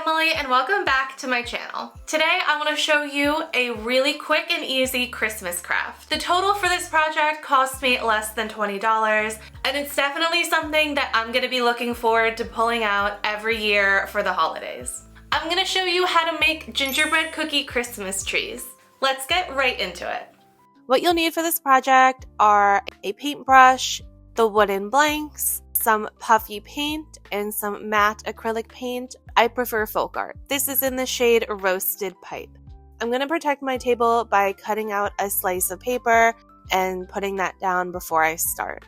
Emily and welcome back to my channel. Today I want to show you a really quick and easy Christmas craft. The total for this project cost me less than $20 and it's definitely something that I'm going to be looking forward to pulling out every year for the holidays. I'm going to show you how to make gingerbread cookie Christmas trees. Let's get right into it. What you'll need for this project are a paintbrush, the wooden blanks, some puffy paint, and some matte acrylic paint. I prefer folk art. This is in the shade Roasted Pipe. I'm going to protect my table by cutting out a slice of paper and putting that down before I start.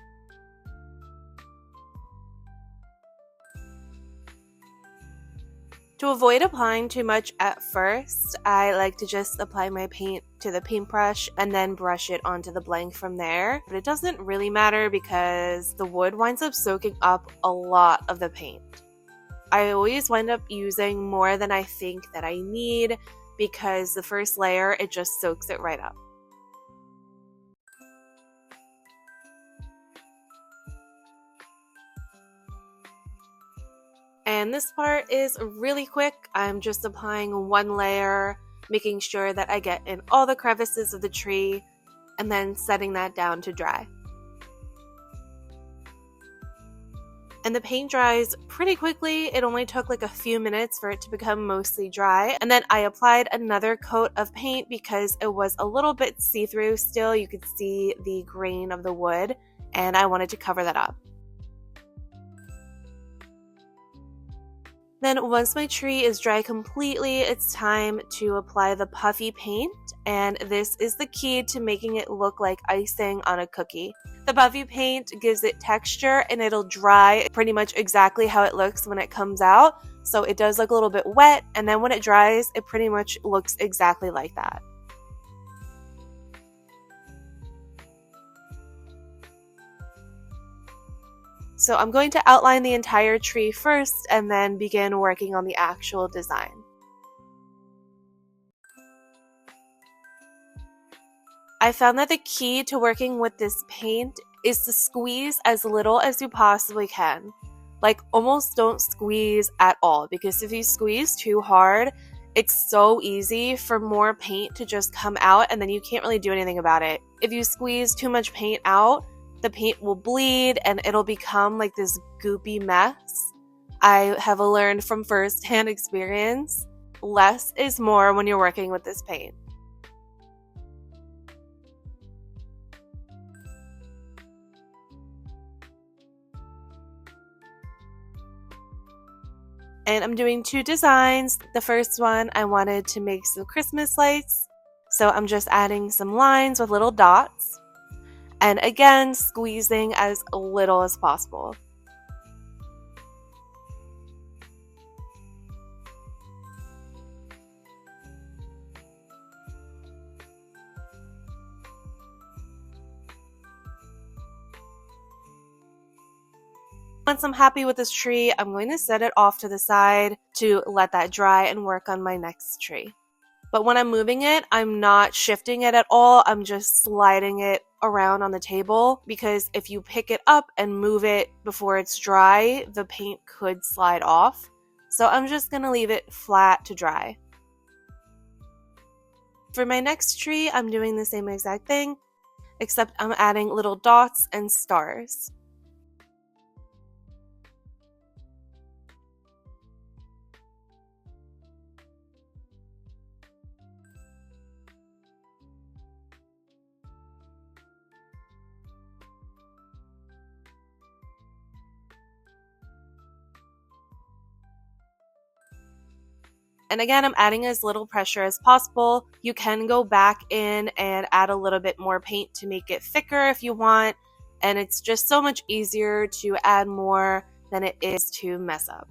To avoid applying too much at first, I like to just apply my paint to the paintbrush and then brush it onto the blank from there. But it doesn't really matter because the wood winds up soaking up a lot of the paint. I always wind up using more than I think that I need because the first layer, it just soaks it right up. And this part is really quick. I'm just applying one layer, making sure that I get in all the crevices of the tree, and then setting that down to dry. And the paint dries pretty quickly. It only took like a few minutes for it to become mostly dry. And then I applied another coat of paint because it was a little bit see-through still. You could see the grain of the wood, and I wanted to cover that up. Then once my tree is dry completely, it's time to apply the puffy paint, and this is the key to making it look like icing on a cookie. The puffy paint gives it texture and it'll dry pretty much exactly how it looks when it comes out. So it does look a little bit wet, and then when it dries, it pretty much looks exactly like that. So I'm going to outline the entire tree first and then begin working on the actual design. I found that the key to working with this paint is to squeeze as little as you possibly can. Like almost don't squeeze at all, because if you squeeze too hard, it's so easy for more paint to just come out and then you can't really do anything about it. If you squeeze too much paint out, the paint will bleed and it'll become like this goopy mess. I have learned from first-hand experience, less is more when you're working with this paint. And I'm doing two designs. The first one, I wanted to make some Christmas lights. So I'm just adding some lines with little dots. And again, squeezing as little as possible. Once I'm happy with this tree, I'm going to set it off to the side to let that dry and work on my next tree. But when I'm moving it, I'm not shifting it at all. I'm just sliding it around on the table, because if you pick it up and move it before it's dry, the paint could slide off. So I'm just going to leave it flat to dry. For my next tree, I'm doing the same exact thing, except I'm adding little dots and stars. And again, I'm adding as little pressure as possible. You can go back in and add a little bit more paint to make it thicker if you want. And it's just so much easier to add more than it is to mess up.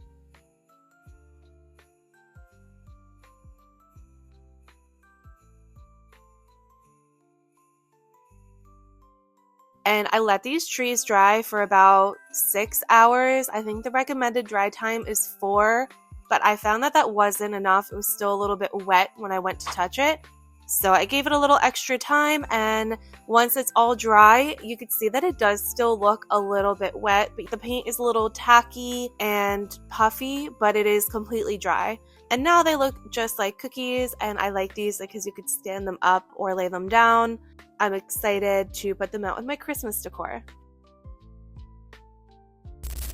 And I let these trees dry for about 6 hours. I think the recommended dry time is 4. But I found that that wasn't enough. It was still a little bit wet when I went to touch it. So I gave it a little extra time, and once it's all dry, you could see that it does still look a little bit wet, but the paint is a little tacky and puffy, but it is completely dry. And now they look just like cookies, and I like these because you could stand them up or lay them down. I'm excited to put them out with my Christmas decor.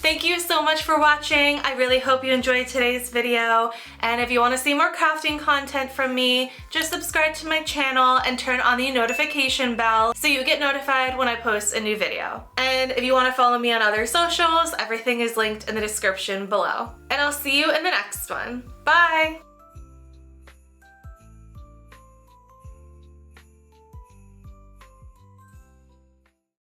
Thank you so much for watching. I really hope you enjoyed today's video. And if you want to see more crafting content from me, just subscribe to my channel and turn on the notification bell so you get notified when I post a new video. And if you want to follow me on other socials, everything is linked in the description below. And I'll see you in the next one. Bye!